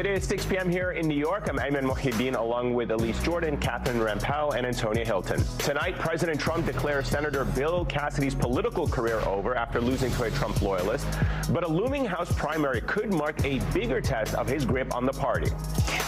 It is 6 p.m. here in New York. I'm Ayman Mohyeldin, along with Elise Jordan, Catherine Rampell, and Antonia Hilton. Tonight, President Trump declares Senator Bill Cassidy's political career over after losing to a Trump loyalist. But a looming House primary could mark a bigger test of his grip on the party.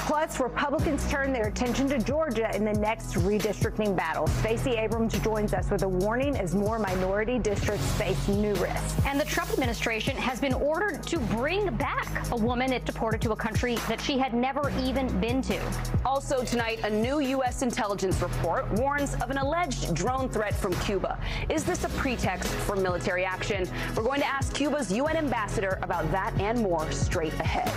Plus, Republicans turn their attention to Georgia in the next redistricting battle. Stacey Abrams joins us with a warning as more minority districts face new risks. And the Trump administration has been ordered to bring back a woman it deported to a country that she had never even been to. Also tonight, a new U.S. intelligence report warns of an alleged drone threat from Cuba. Is this a pretext for military action? We're going to ask Cuba's UN ambassador about that and more straight ahead.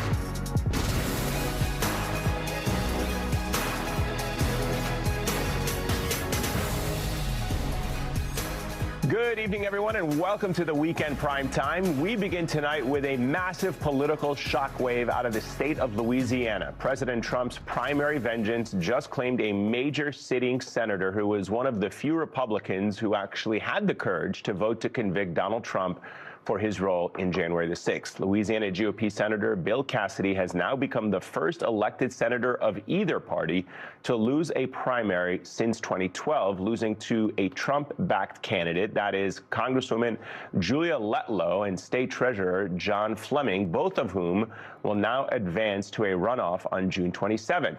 Good evening, everyone, and welcome to the weekend prime time. We begin tonight with a massive political shockwave out of the state of Louisiana. President Trump's primary vengeance just claimed a major sitting senator who was one of the few Republicans who actually had the courage to vote to convict Donald Trump for his role in January the 6th. Louisiana GOP Senator Bill Cassidy has now become the first elected senator of either party to lose a primary since 2012, losing to a Trump-backed candidate, that is Congresswoman Julia Letlow and State Treasurer John Fleming, both of whom will now advance to a runoff on June 27th.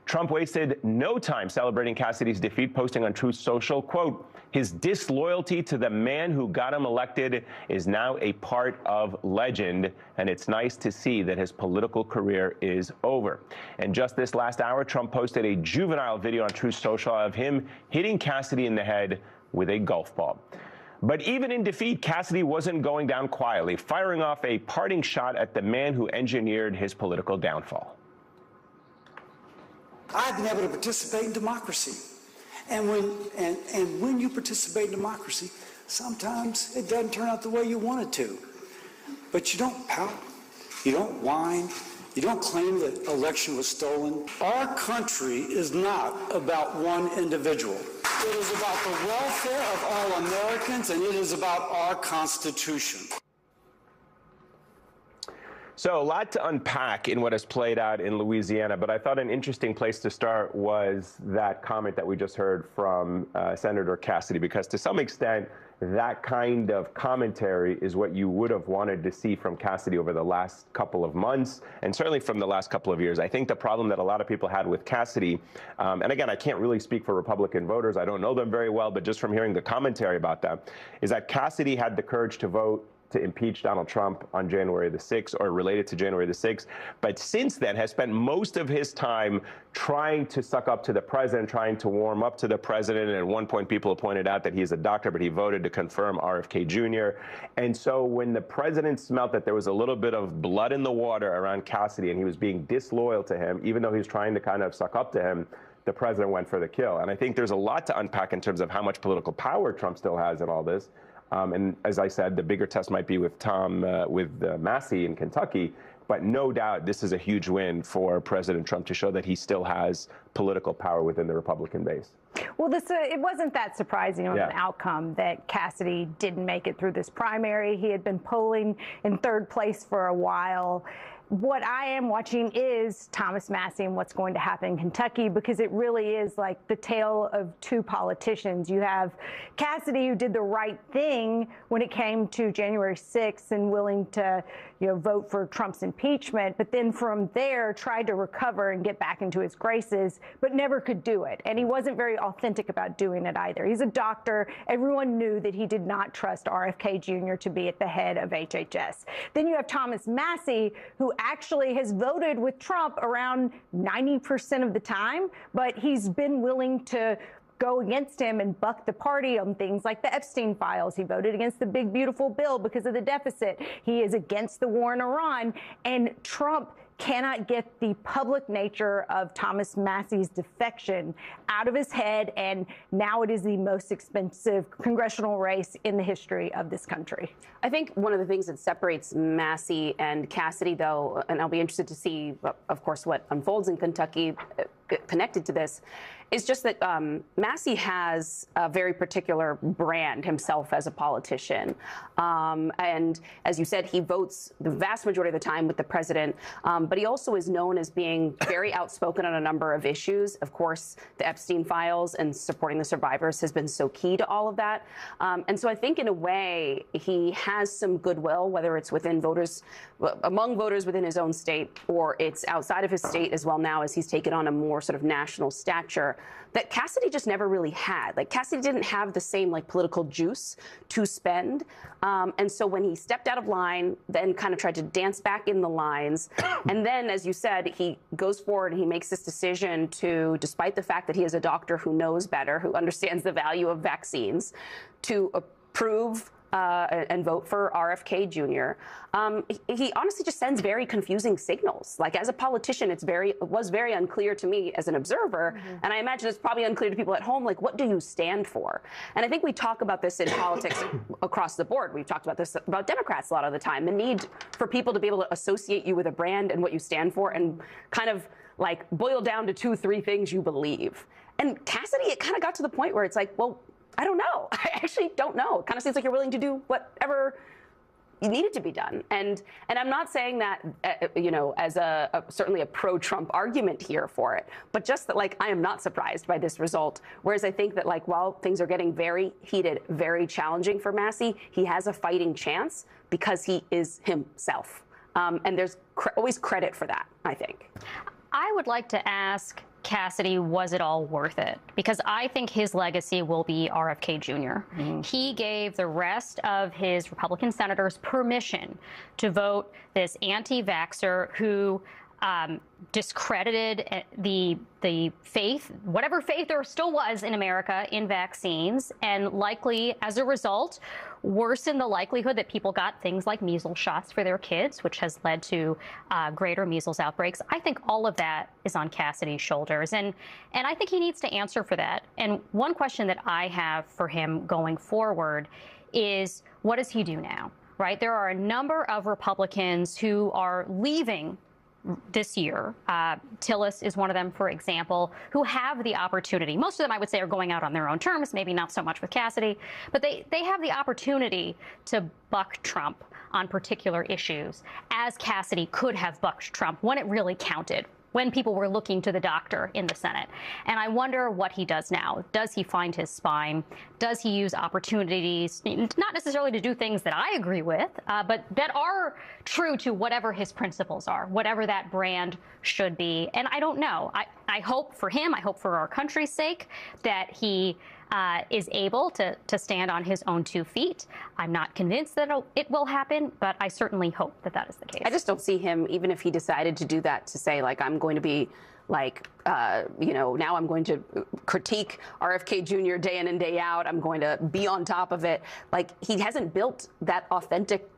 Trump wasted no time celebrating Cassidy's defeat, posting on Truth Social, quote, "His disloyalty to the man who got him elected is now a part of legend, and it's nice to see that his political career is over." And just this last hour, Trump posted a juvenile video on Truth Social of him hitting Cassidy in the head with a golf ball. But even in defeat, Cassidy wasn't going down quietly, firing off a parting shot at the man who engineered his political downfall. I've been able to participate in democracy. And when you participate in democracy, sometimes it doesn't turn out the way you want it to. But you don't pout, you don't whine, you don't claim that election was stolen. Our country is not about one individual. It is about the welfare of all Americans, and it is about our Constitution. So a lot to unpack in what has played out in Louisiana, but I thought an interesting place to start was that comment that we just heard from Senator Cassidy, because to some extent, that kind of commentary is what you would have wanted to see from Cassidy over the last couple of months, and certainly from the last couple of years. I think the problem that a lot of people had with Cassidy, and again, I can't really speak for Republican voters, I don't know them very well, but just from hearing the commentary about them, is that Cassidy had the courage to vote to impeach Donald Trump on January the 6th, or related to January the 6th, but since then has spent most of his time trying to suck up to the president, trying to warm up to the president. And at one point, people have pointed out that he's a doctor, but he voted to confirm RFK Jr. And so when the president smelt that there was a little bit of blood in the water around Cassidy and he was being disloyal to him, even though he was trying to kind of suck up to him, the president went for the kill. And I think there's a lot to unpack in terms of how much political power Trump still has in all this. And as I said, the bigger test might be with Massey in Kentucky. But no doubt this is a huge win for President Trump to show that he still has political power within the Republican base. Well, it wasn't that surprising of an outcome that Cassidy didn't make it through this primary. He had been polling in third place for a while. What I am watching is Thomas Massey and what's going to happen in Kentucky, because it really is like the tale of two politicians. You have Cassidy, who did the right thing when it came to January 6th and willing to, vote for Trump's impeachment, but then from there tried to recover and get back into his graces, but never could do it. And he wasn't very authentic about doing it either. He's a doctor. Everyone knew that he did not trust RFK Jr. to be at the head of HHS. Then you have Thomas Massey, who actually has voted with Trump around 90% of the time, but he's been willing to go against him and buck the party on things like the Epstein files. He voted against the big, beautiful bill because of the deficit. He is against the war in Iran. And Trump cannot get the public nature of Thomas Massey's defection out of his head, and now it is the most expensive congressional race in the history of this country. I think one of the things that separates Massey and Cassidy, though, and I'll be interested to see, of course, what unfolds in Kentucky, connected to this is just that Massey has a very particular brand himself as a politician. And as you said, he votes the vast majority of the time with the president, but he also is known as being very outspoken on a number of issues. Of course, the Epstein files and supporting the survivors has been so key to all of that. And so I think in a way, he has some goodwill, whether it's within voters, among voters within his own state, or it's outside of his state as well now as he's taken on a more sort of national stature that Cassidy just never really had. Like, Cassidy didn't have the same, like, political juice to spend. And so when he stepped out of line, then kind of tried to dance back in the lines, and then, as you said, he goes forward and he makes this decision to, despite the fact that he is a doctor who knows better, who understands the value of vaccines, to approve and vote for RFK Jr. He honestly just sends very confusing signals. Like, as a politician, it was very unclear to me as an observer, and I imagine it's probably unclear to people at home, like, what do you stand for? And I think we talk about this in politics across the board. We've talked about this about Democrats a lot of the time, the need for people to be able to associate you with a brand and what you stand for and kind of, like, boil down to 2-3 things you believe. And Cassidy, it kind of got to the point where it's like, well, I don't know. I actually don't know. It kind of seems like you're willing to do whatever needed to be done. And I'm not saying that, you know, as certainly a pro-Trump argument here for it, but just that, like, I am not surprised by this result. Whereas I think that, like, while things are getting very heated, very challenging for Massey, he has a fighting chance because he is himself. And there's always credit for that, I think. I would like to ask Cassidy, was it all worth it? Because I think his legacy will be RFK Jr. He gave the rest of his Republican senators permission to vote this anti-vaxxer who discredited the faith, whatever faith there still was in America, in vaccines, and likely, as a result, worsened the likelihood that people got things like measles shots for their kids, which has led to greater measles outbreaks. I think all of that is on Cassidy's shoulders, and I think he needs to answer for that. And one question that I have for him going forward is, what does he do now, right? There are a number of Republicans who are leaving this year. Tillis is one of them, for example, who have the opportunity. Most of them, I would say, are going out on their own terms, maybe not so much with Cassidy, but they have the opportunity to buck Trump on particular issues, as Cassidy could have bucked Trump when it really counted, when people were looking to the doctor in the Senate. And I wonder what he does now. Does he find his spine? Does he use opportunities, not necessarily to do things that I agree with, but that are true to whatever his principles are, whatever that brand should be? And I don't know. I hope for him, I hope for our country's sake, that he is able to stand on his own 2 feet. I'm not convinced that it will happen, but I certainly hope that that is the case. I just don't see him, even if he decided to do that, to say, like, I'm going to be, like, you know, now I'm going to critique RFK Jr. day in and day out. I'm going to be on top of it. Like, he hasn't built that authentic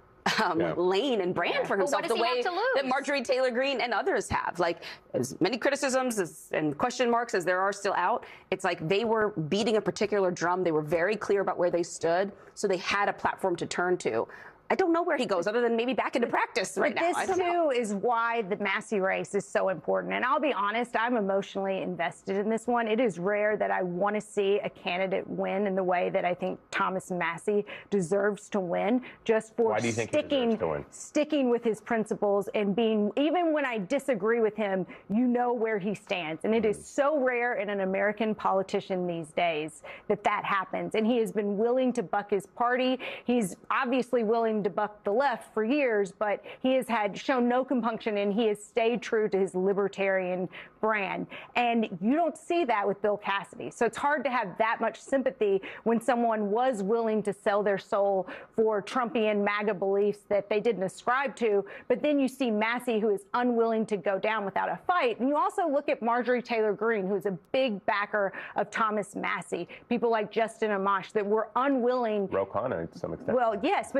lane and brand for himself the way that Marjorie Taylor Greene and others have. Like, as many criticisms and question marks as there are still out, it's like they were beating a particular drum. They were very clear about where they stood, so they had a platform to turn to. I don't know where he goes other than maybe back into practice right now. This, too, is why the Massey race is so important. And I'll be honest, I'm emotionally invested in this one. It is rare that I want to see a candidate win in the way that I think Thomas Massey deserves to win, just for sticking with his principles and being, even when I disagree with him, you know where he stands. And it is so rare in an American politician these days that that happens. And he has been willing to buck his party. He's obviously willing to buck the left for years, but he has shown no compunction, and he has stayed true to his libertarian brand. And you don't see that with Bill Cassidy. So it's hard to have that much sympathy when someone was willing to sell their soul for Trumpian MAGA beliefs that they didn't ascribe to. But then you see Massey, who is unwilling to go down without a fight. And you also look at Marjorie Taylor Greene, who is a big backer of Thomas Massey. People like Justin Amash that were unwilling. Ro Khanna to some extent. Well, yes,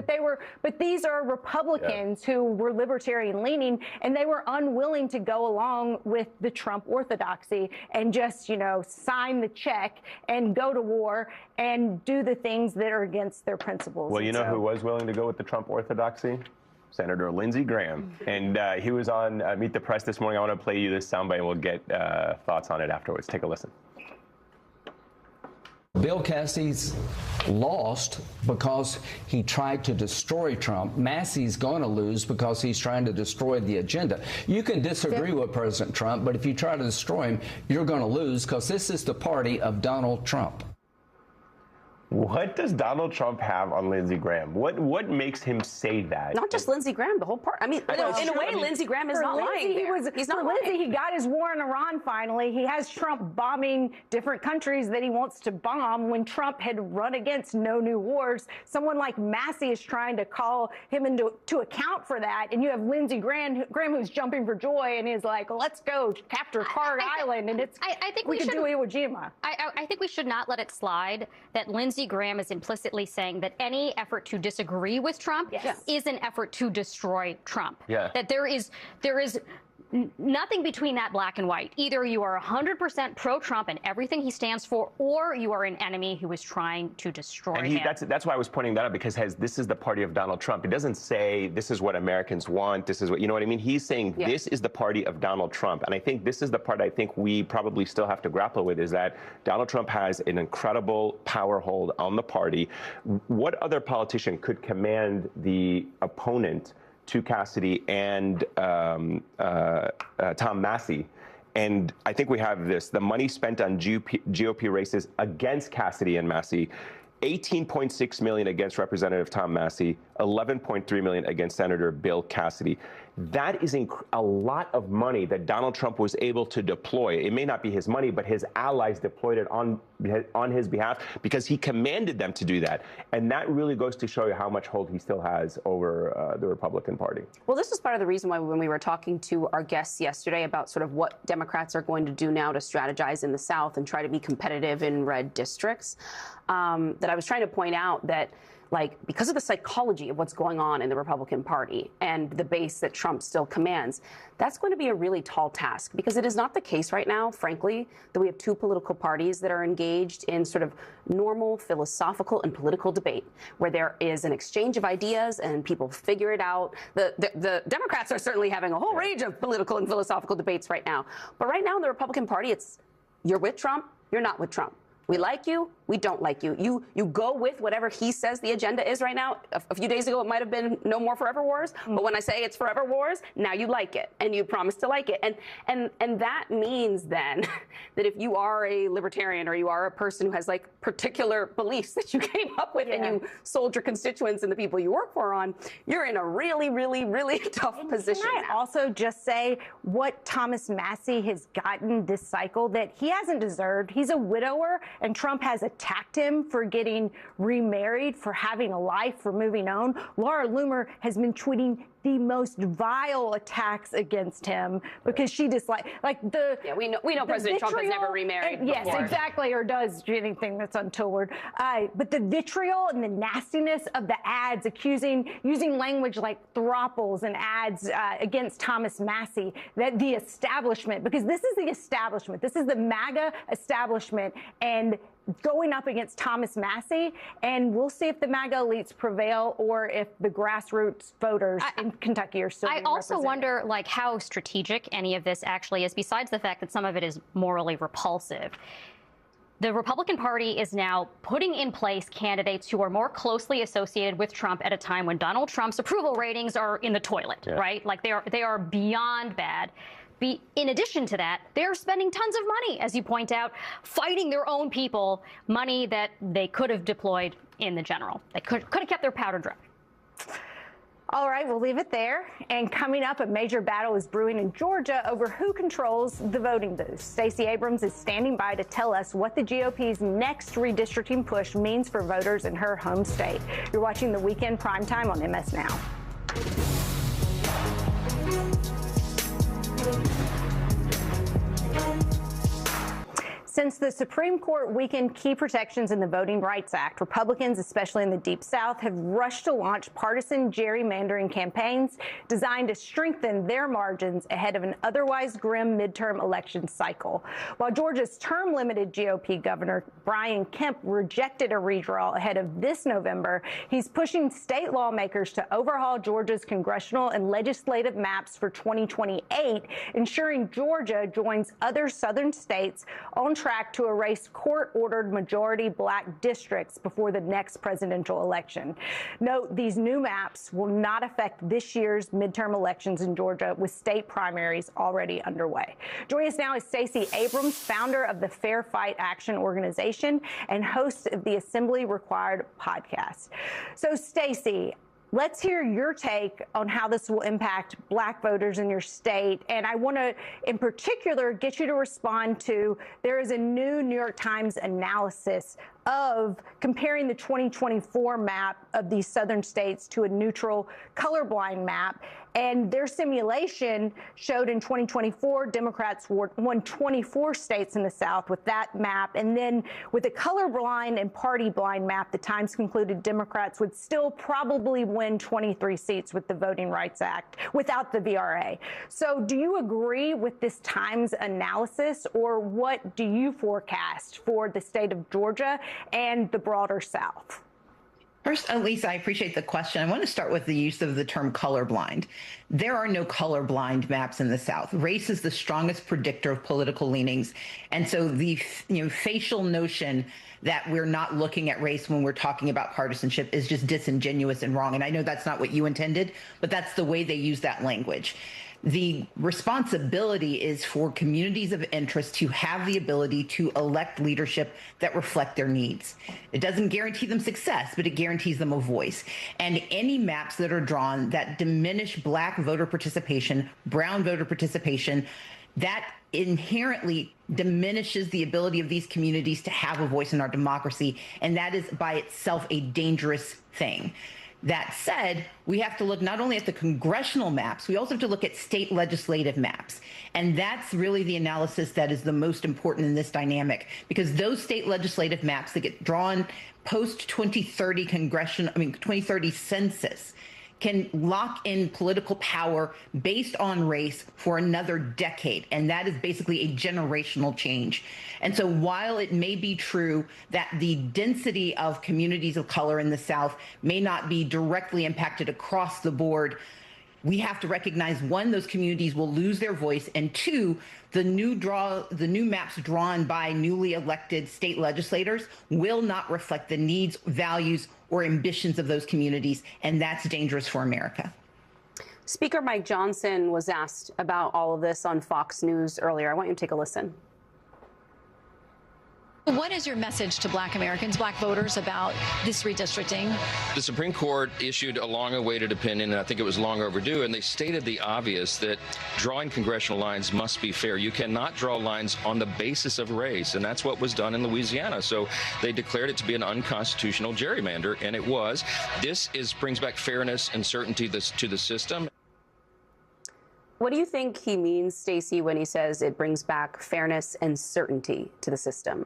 but these are Republicans who were libertarian leaning, and they were unwilling to go along with the Trump orthodoxy and just, you know, sign the check and go to war and do the things that are against their principles. Well, you know who was willing to go with the Trump orthodoxy? Senator Lindsey Graham. And he was on Meet the Press this morning. I want to play you this soundbite, and we'll get thoughts on it afterwards. Take a listen. Bill Cassidy's lost because he tried to destroy Trump. Massey's going to lose because he's trying to destroy the agenda. You can disagree with President Trump, but if you try to destroy him, you're going to lose because this is the party of Donald Trump. What does Donald Trump have on Lindsey Graham? What makes him say that? Not just Lindsey Graham, the whole part. I mean, in a way, Lindsey Graham is not lying there. He's not lying. He got his war in Iran finally. He has Trump bombing different countries that he wants to bomb when Trump had run against no new wars. Someone like Massey is trying to call him to account for that. And you have Lindsey Graham who's jumping for joy and is like, let's go capture Carg Island. And I think we could do Iwo Jima. I think we should not let it slide that Lindsey Graham is implicitly saying that any effort to disagree with Trump is an effort to destroy Trump. Yeah. That there is nothing between that black and white. Either you are 100% pro-Trump and everything he stands for, or you are an enemy who is trying to destroy him. That's why I was pointing that out, because this is the party of Donald Trump. It doesn't say this is what Americans want, this is what, you know what I mean? He's saying this is the party of Donald Trump. And I think this is the part I think we probably still have to grapple with, is that Donald Trump has an incredible power hold on the party. What other politician could command the opponent to Cassidy and Tom Massey? And I think we have this, the money spent on GOP races against Cassidy and Massey, $18.6 million against Representative Tom Massey, $11.3 million against Senator Bill Cassidy. That is a lot of money that Donald Trump was able to deploy. It may not be his money, but his allies deployed it on his behalf because he commanded them to do that. And that really goes to show you how much hold he still has over the Republican Party. Well, this was part of the reason why when we were talking to our guests yesterday about sort of what Democrats are going to do now to strategize in the South and try to be competitive in red districts, that I was trying to point out that, like, because of the psychology of what's going on in the Republican Party and the base that Trump still commands, that's going to be a really tall task, because it is not the case right now, frankly, that we have two political parties that are engaged in sort of normal philosophical and political debate, where there is an exchange of ideas and people figure it out. The Democrats are certainly having a whole range of political and philosophical debates right now. But right now in the Republican Party, it's you're with Trump, you're not with Trump. We like you, we don't like you. You go with whatever he says the agenda is right now. A few days ago, it might have been no more forever wars. But when I say it's forever wars, now you like it, and you promise to like it. And that means then that if you are a libertarian or you are a person who has like particular beliefs that you came up with and you sold your constituents and the people you work for on, you're in a really, really, really tough position. Can I also just say what Thomas Massey has gotten this cycle that he hasn't deserved? He's a widower, and Trump has attacked him for getting remarried, for having a life, for moving on. Laura Loomer has been tweeting the most vile attacks against him because she dislikes, we know President Trump has never remarried before. Yes, exactly, or does anything that's untoward. But the vitriol and the nastiness of the ads using language like throuples and ads against Thomas Massey, that the establishment, because this is the establishment, this is the MAGA establishment, and going up against Thomas Massey, and we'll see if the MAGA elites prevail or if the grassroots voters in Kentucky are still being also wonder, like, how strategic any of this actually is, besides the fact that some of it is morally repulsive. The Republican Party is now putting in place candidates who are more closely associated with Trump at a time when Donald Trump's approval ratings are in the toilet, right? Like, they are beyond bad. In addition to that, they're spending tons of money, as you point out, fighting their own people, money that they could have deployed in the general. They could have kept their powder dry. All right, we'll leave it there. And coming up, a major battle is brewing in Georgia over who controls the voting booths. Stacey Abrams is standing by to tell us what the GOP's next redistricting push means for voters in her home state. You're watching the Weekend Primetime on MS Now. Since the Supreme Court weakened key protections in the Voting Rights Act, Republicans, especially in the Deep South, have rushed to launch partisan gerrymandering campaigns designed to strengthen their margins ahead of an otherwise grim midterm election cycle. While Georgia's term-limited GOP Governor Brian Kemp rejected a redraw ahead of this November, he's pushing state lawmakers to overhaul Georgia's congressional and legislative maps for 2028, ensuring Georgia joins other southern states on track to erase court-ordered majority black districts before the next presidential election. Note, these new maps will not affect this year's midterm elections in Georgia, with state primaries already underway. Joining us now is Stacey Abrams, founder of the Fair Fight Action organization and host of the Assembly Required podcast. So, Stacey, let's hear your take on how this will impact black voters in your state. And I want to, in particular, get you to respond to, there is a new New York Times analysis of comparing the 2024 map of these southern states to a neutral colorblind map. And their simulation showed in 2024, Democrats won 24 states in the South with that map. And then with a colorblind and party blind map, the Times concluded Democrats would still probably win 23 seats with the Voting Rights Act without the VRA. So do you agree with this Times analysis, or what do you forecast for the state of Georgia and the broader South? First, Lisa, I appreciate the question. I want to start with the use of the term colorblind. There are no colorblind maps in the South. Race is the strongest predictor of political leanings. And so the facial notion that we're not looking at race when we're talking about partisanship is just disingenuous and wrong. And I know that's not what you intended, but that's the way they use that language. The responsibility is for communities of interest to have the ability to elect leadership that reflect their needs. It doesn't guarantee them success, but it guarantees them a voice. And any maps that are drawn that diminish black voter participation, brown voter participation, that inherently diminishes the ability of these communities to have a voice in our democracy. And that is by itself a dangerous thing. That said, we have to look not only at the congressional maps, we also have to look at state legislative maps. And that's really the analysis that is the most important in this dynamic, because those state legislative maps that get drawn post 2030 2030 census can lock in political power based on race for another decade. And that is basically a generational change. And so while it may be true that the density of communities of color in the South may not be directly impacted across the board, we have to recognize, one, those communities will lose their voice, and two, the new maps drawn by newly elected state legislators will not reflect the needs, values, or ambitions of those communities, and that's dangerous for America. Speaker Mike Johnson was asked about all of this on Fox News earlier. I want you to take a listen. What is your message to black Americans, black voters, about this redistricting? The Supreme Court issued a long-awaited opinion, and I think it was long overdue, and they stated the obvious, that drawing congressional lines must be fair. You cannot draw lines on the basis of race, and that's what was done in Louisiana. So they declared it to be an unconstitutional gerrymander, and it was. This brings back fairness and certainty to the system. What do you think he means, Stacey, when he says it brings back fairness and certainty to the system?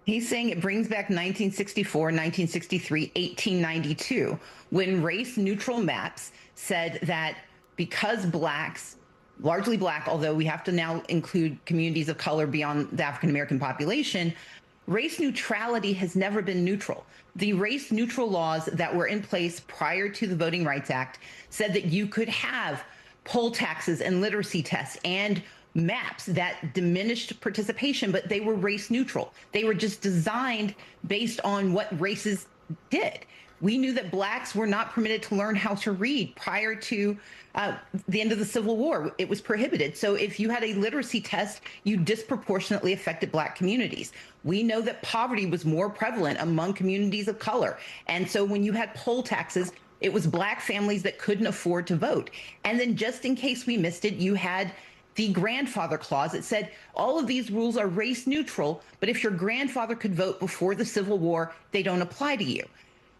He's saying it brings back 1964, 1963, 1892, when race-neutral maps said that because blacks, largely black, although we have to now include communities of color beyond the African-American population, race neutrality has never been neutral. The race-neutral laws that were in place prior to the Voting Rights Act said that you could have poll taxes and literacy tests and maps that diminished participation, but they were race neutral. They were just designed based on what races did. We knew that blacks were not permitted to learn how to read prior to the end of the Civil War. It was prohibited. So if you had a literacy test, you disproportionately affected black communities. We know that poverty was more prevalent among communities of color. And so when you had poll taxes, it was black families that couldn't afford to vote. And then just in case we missed it, you had the grandfather clause. It said all of these rules are race neutral, but if your grandfather could vote before the Civil War, they don't apply to you.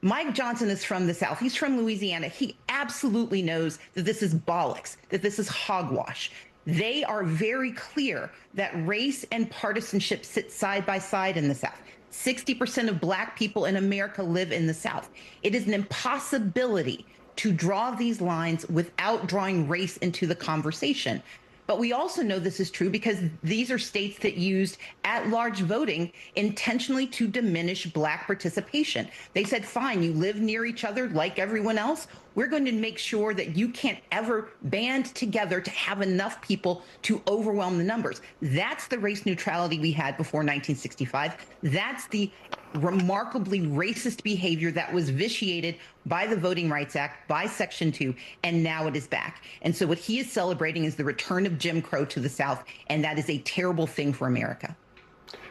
Mike Johnson is from the South. He's from Louisiana. He absolutely knows that this is bollocks, that this is hogwash. They are very clear that race and partisanship sit side by side in the South. 60% of Black people in America live in the South. It is an impossibility to draw these lines without drawing race into the conversation. But we also know this is true because these are states that used at-large voting intentionally to diminish Black participation. They said, fine, you live near each other like everyone else. We're going to make sure that you can't ever band together to have enough people to overwhelm the numbers. That's the race neutrality we had before 1965. That's the remarkably racist behavior that was vitiated by the Voting Rights Act, by Section 2, and now it is back. And so what he is celebrating is the return of Jim Crow to the South, and that is a terrible thing for America.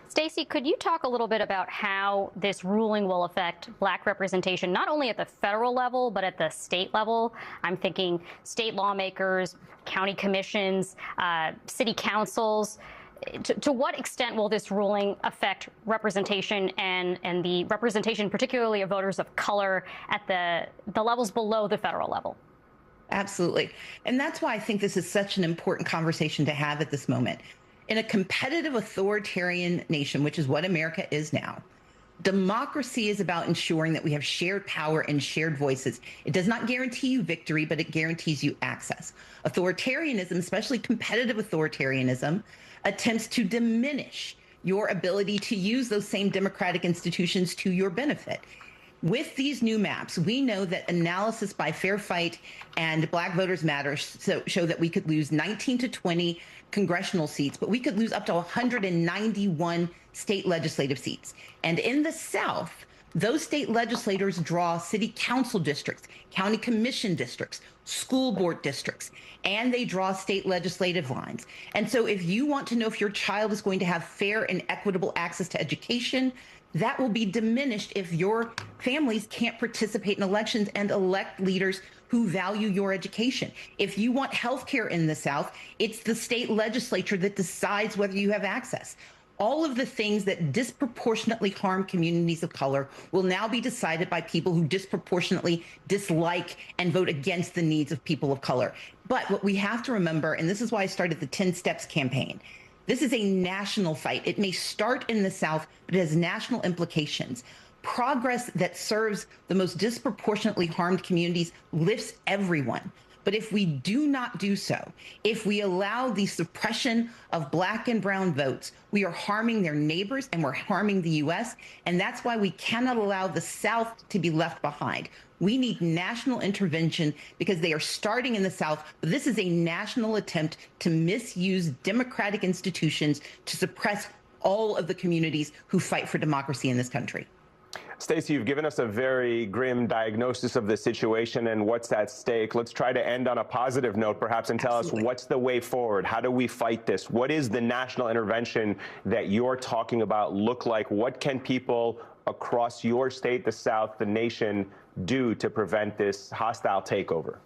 Stacey, could you talk a little bit about how this ruling will affect Black representation, not only at the federal level, but at the state level? I'm thinking state lawmakers, county commissions, city councils. To what extent will this ruling affect representation and the representation, particularly of voters of color, at the levels below the federal level? Absolutely. And that's why I think this is such an important conversation to have at this moment. In a competitive authoritarian nation, which is what America is now, democracy is about ensuring that we have shared power and shared voices. It does not guarantee you victory, but it guarantees you access. Authoritarianism, especially competitive authoritarianism, attempts to diminish your ability to use those same democratic institutions to your benefit. With these new maps, we know that analysis by Fair Fight and Black Voters Matter show that we could lose 19 to 20 congressional seats, but we could lose up to 191 state legislative seats. And in the South, those state legislators draw city council districts, county commission districts, school board districts, and they draw state legislative lines. And so if you want to know if your child is going to have fair and equitable access to education, that will be diminished if your families can't participate in elections and elect leaders who value your education. If you want health care in the South, it's the state legislature that decides whether you have access. All of the things that disproportionately harm communities of color will now be decided by people who disproportionately dislike and vote against the needs of people of color. But what we have to remember, and this is why I started the 10 Steps campaign, this is a national fight. It may start in the South, but it has national implications. Progress that serves the most disproportionately harmed communities lifts everyone. But if we do not do so, if we allow the suppression of Black and brown votes, we are harming their neighbors and we're harming the U.S. And that's why we cannot allow the South to be left behind. We need national intervention because they are starting in the South. But this is a national attempt to misuse democratic institutions to suppress all of the communities who fight for democracy in this country. Stacey, you've given us a very grim diagnosis of the situation and what's at stake. Let's try to end on a positive note, perhaps, and tell us what's the way forward. How do we fight this? What is the national intervention that you're talking about look like? What can people across your state, the South, the nation do to prevent this hostile takeover?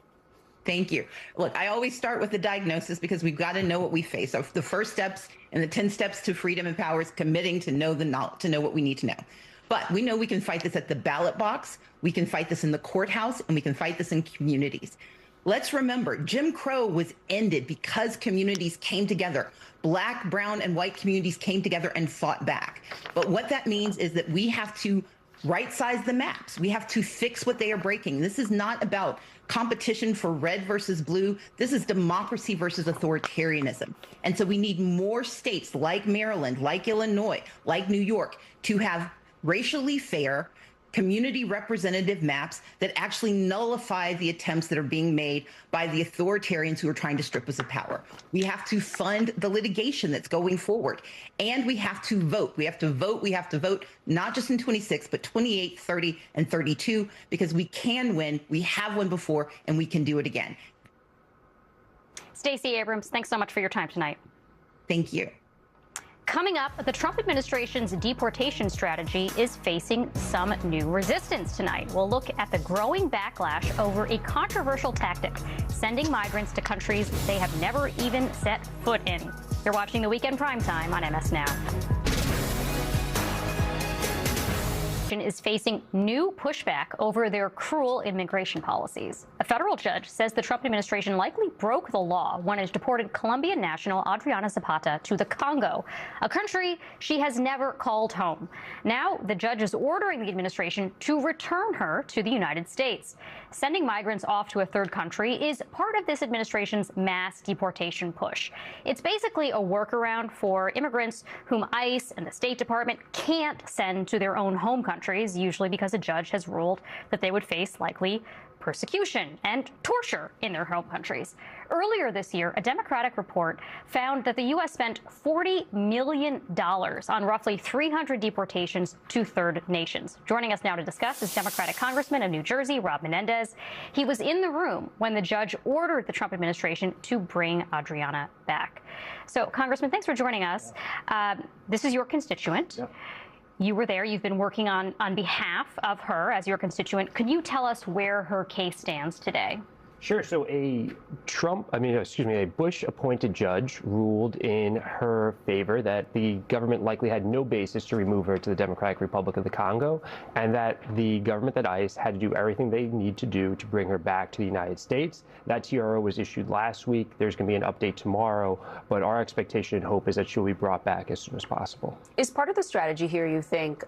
Thank you. Look, I always start with the diagnosis because we've got to know what we face. So the first steps in the 10 steps to freedom and power is committing to know what we need to know. But we know we can fight this at the ballot box, we can fight this in the courthouse, and we can fight this in communities. Let's remember, Jim Crow was ended because communities came together. Black, brown, and white communities came together and fought back. But what that means is that we have to right-size the maps. We have to fix what they are breaking. This is not about competition for red versus blue. This is democracy versus authoritarianism. And so we need more states like Maryland, like Illinois, like New York to have racially fair, community representative maps that actually nullify the attempts that are being made by the authoritarians who are trying to strip us of power. We have to fund the litigation that's going forward. And we have to vote. We have to vote. We have to vote not just in 26, but 28, 30, and 32, because we can win. We have won before, and we can do it again. Stacey Abrams, thanks so much for your time tonight. Thank you. Coming up, the Trump administration's deportation strategy is facing some new resistance tonight. We'll look at the growing backlash over a controversial tactic, sending migrants to countries they have never even set foot in. You're watching the Weekend Primetime on MSNOW. Is facing new pushback over their cruel immigration policies. A federal judge says the Trump administration likely broke the law when it deported Colombian national Adriana Zapata to the Congo, a country she has never called home. Now, the judge is ordering the administration to return her to the United States. Sending migrants off to a third country is part of this administration's mass deportation push. It's basically a workaround for immigrants whom ICE and the State Department can't send to their own home countries, usually because a judge has ruled that they would face likely persecution and torture in their home countries. Earlier this year, a Democratic report found that the U.S. spent $40 million on roughly 300 deportations to third nations. Joining us now to discuss is Democratic Congressman of New Jersey, Rob Menendez. He was in the room when the judge ordered the Trump administration to bring Adriana back. So, Congressman, thanks for joining us. This is your constituent. Yep. You were there. You've been working on behalf of her as your constituent. Could you tell us where her case stands today? Sure. So a Bush-appointed judge ruled in her favor that the government likely had no basis to remove her to the Democratic Republic of the Congo, and that the government, that ICE, had to do everything they need to do to bring her back to the United States. That TRO was issued last week. There's going to be an update tomorrow, but our expectation and hope is that she'll be brought back as soon as possible. Is part of the strategy here, you think,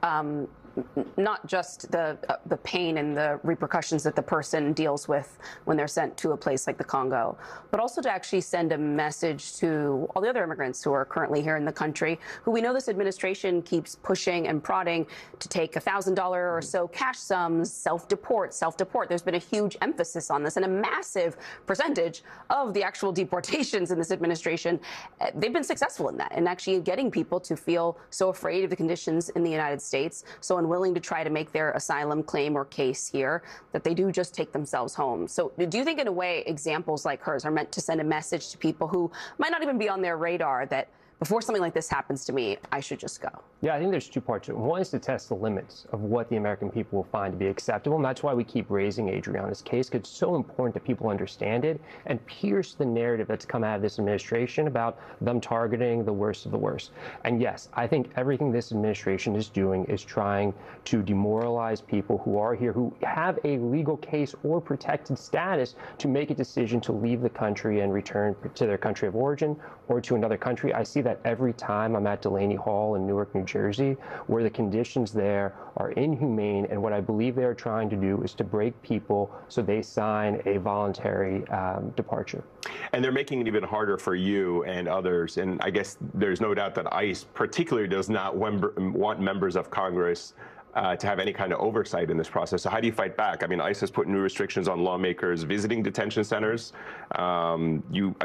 not just the pain and the repercussions that the person deals with when they're sent to a place like the Congo, but also to actually send a message to all the other immigrants who are currently here in the country, who we know this administration keeps pushing and prodding to take $1,000 or so cash sums, self-deport. There's been a huge emphasis on this, and a massive percentage of the actual deportations in this administration, they've been successful in that, and actually getting people to feel so afraid of the conditions in the United States, so unwilling to try to make their asylum claim or case here, that they do just take themselves home. So do you think, in a way, examples like hers are meant to send a message to people who might not even be on their radar that before something like this happens to me, I should just go? Yeah, I think there's two parts to it. One is to test the limits of what the American people will find to be acceptable, and that's why we keep raising Adriana's case, because it's so important that people understand it and pierce the narrative that's come out of this administration about them targeting the worst of the worst. And yes, I think everything this administration is doing is trying to demoralize people who are here, who have a legal case or protected status, to make a decision to leave the country and return to their country of origin or to another country. I see that every time I'm at Delaney Hall in Newark, New Jersey, where the conditions there are inhumane, and what I believe they're trying to do is to break people so they sign a voluntary departure. And they're making it even harder for you and others, and I guess there's no doubt that ICE particularly does not want members of Congress to have any kind of oversight in this process. So how do you fight back? I mean, ICE has put new restrictions on lawmakers visiting detention centers. I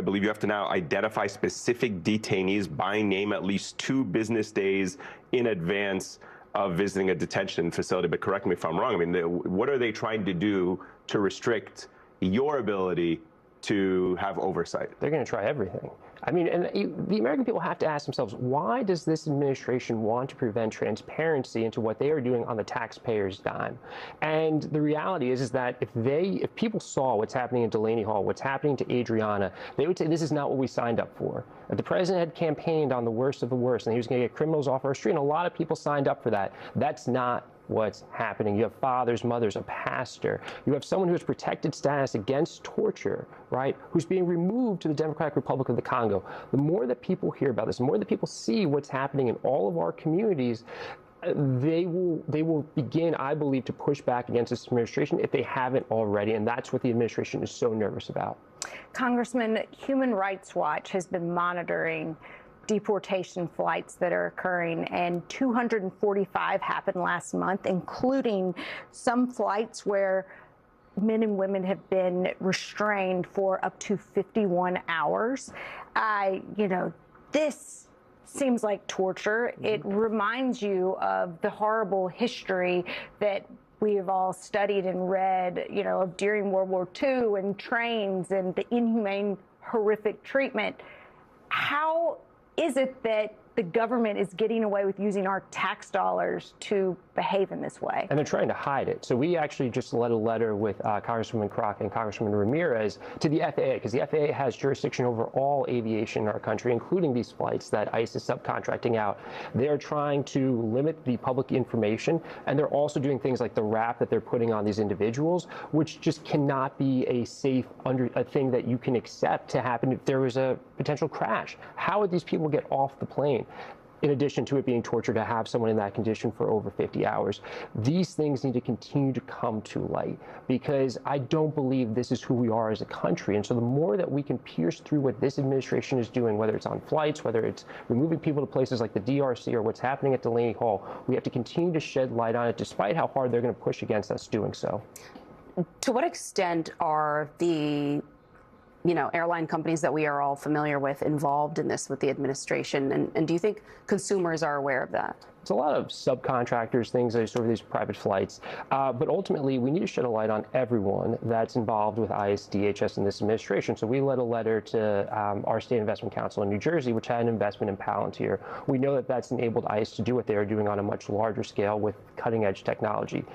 believe you have to now identify specific detainees by name at least 2 business days in advance of visiting a detention facility. But correct me if I'm wrong. I mean, what are they trying to do to restrict your ability to have oversight? They're going to try everything. I mean, and the American people have to ask themselves, why does this administration want to prevent transparency into what they are doing on the taxpayers' dime? And the reality is that if people saw what's happening in Delaney Hall, what's happening to Adriana, they would say this is not what we signed up for. That the president had campaigned on the worst of the worst, and he was going to get criminals off our street, and a lot of people signed up for that. That's not what's happening. You have fathers, mothers, a pastor. You have someone who has protected status against torture, right, who's being removed to the Democratic Republic of the Congo. The more that people hear about this, the more that people see what's happening in all of our communities, they will begin, I believe, to push back against this administration if they haven't already, and that's what the administration is so nervous about. Congressman, Human Rights Watch has been monitoring deportation flights that are occurring, and 245 happened last month, including some flights where men and women have been restrained for up to 51 hours. This seems like torture. It reminds you of the horrible history that we have all studied and read, during World War II, and trains and the inhumane, horrific treatment. How is it that the government is getting away with using our tax dollars to behave in this way. And they're trying to hide it. So we actually just led a letter with Congresswoman Crock and Congresswoman Ramirez to the FAA, because the FAA has jurisdiction over all aviation in our country, including these flights that ICE is subcontracting out. They're trying to limit the public information, and they're also doing things like the wrap that they're putting on these individuals, which just cannot be a safe a thing that you can accept to happen if there was a potential crash. How would these people get off the plane? In addition to it being torture to have someone in that condition for over 50 hours. These things need to continue to come to light, because I don't believe this is who we are as a country. And so the more that we can pierce through what this administration is doing, whether it's on flights, whether it's removing people to places like the DRC or what's happening at Delaney Hall, we have to continue to shed light on it, despite how hard they're going to push against us doing so. To what extent are the airline companies that we are all familiar with involved in this with the administration? And do you think consumers are aware of that? It's a lot of subcontractors, things that are sort of these private flights. But ultimately, we need to shed a light on everyone that's involved with ICE, DHS, and this administration. So we led a letter to our state investment council in New Jersey, which had an investment in Palantir. We know that that's enabled ICE to do what they are doing on a much larger scale with cutting-edge technology.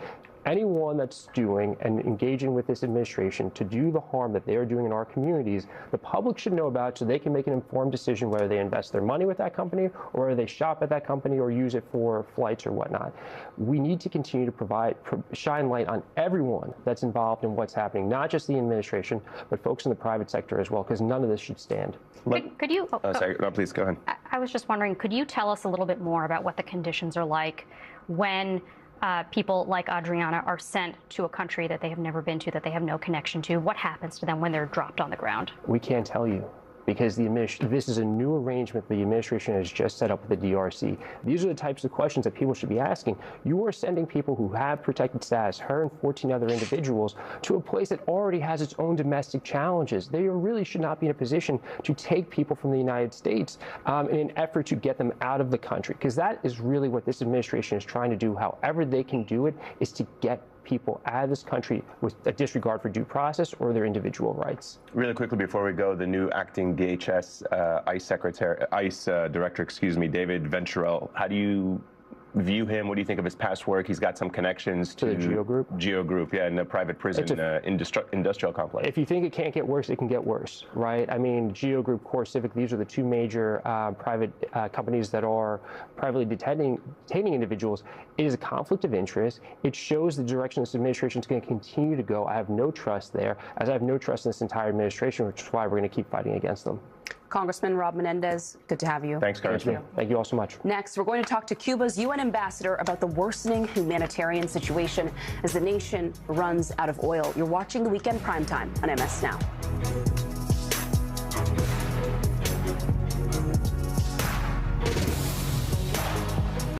Anyone that's doing and engaging with this administration to do the harm that they are doing in our communities, the public should know about, so they can make an informed decision whether they invest their money with that company or whether they shop at that company or use it for flights or whatnot. We need to continue to shine light on everyone that's involved in what's happening, not just the administration, but folks in the private sector as well, because none of this should stand. Could you? Sorry, no, please go ahead. I was just wondering, could you tell us a little bit more about what the conditions are like when people like Adriana are sent to a country that they have never been to, that they have no connection to? What happens to them when they're dropped on the ground? We can't tell you, because this is a new arrangement the administration has just set up with the DRC. These are the types of questions that people should be asking. You are sending people who have protected status, her and 14 other individuals, to a place that already has its own domestic challenges. They really should not be in a position to take people from the United States in an effort to get them out of the country, because that is really what this administration is trying to do. However they can do it is to get people out of this country with a disregard for due process or their individual rights. Really quickly before we go, the new acting DHS ICE director, David Venturell, how do you view him? What do you think of his past work? He's got some connections to the Geo Group. Geo Group, yeah, in the private prison industrial complex. If you think it can't get worse, it can get worse, right? I mean, Geo Group, Core Civic, these are the two major private companies that are privately detaining individuals. It is a conflict of interest. It shows the direction this administration is going to continue to go. I have no trust there, as I have no trust in this entire administration, which is why we're going to keep fighting against them. Congressman Rob Menendez, good to have you. Thanks, Congressman. Thank you all so much. Next, we're going to talk to Cuba's UN ambassador about the worsening humanitarian situation as the nation runs out of oil. You're watching the Weekend Primetime on MS NOW.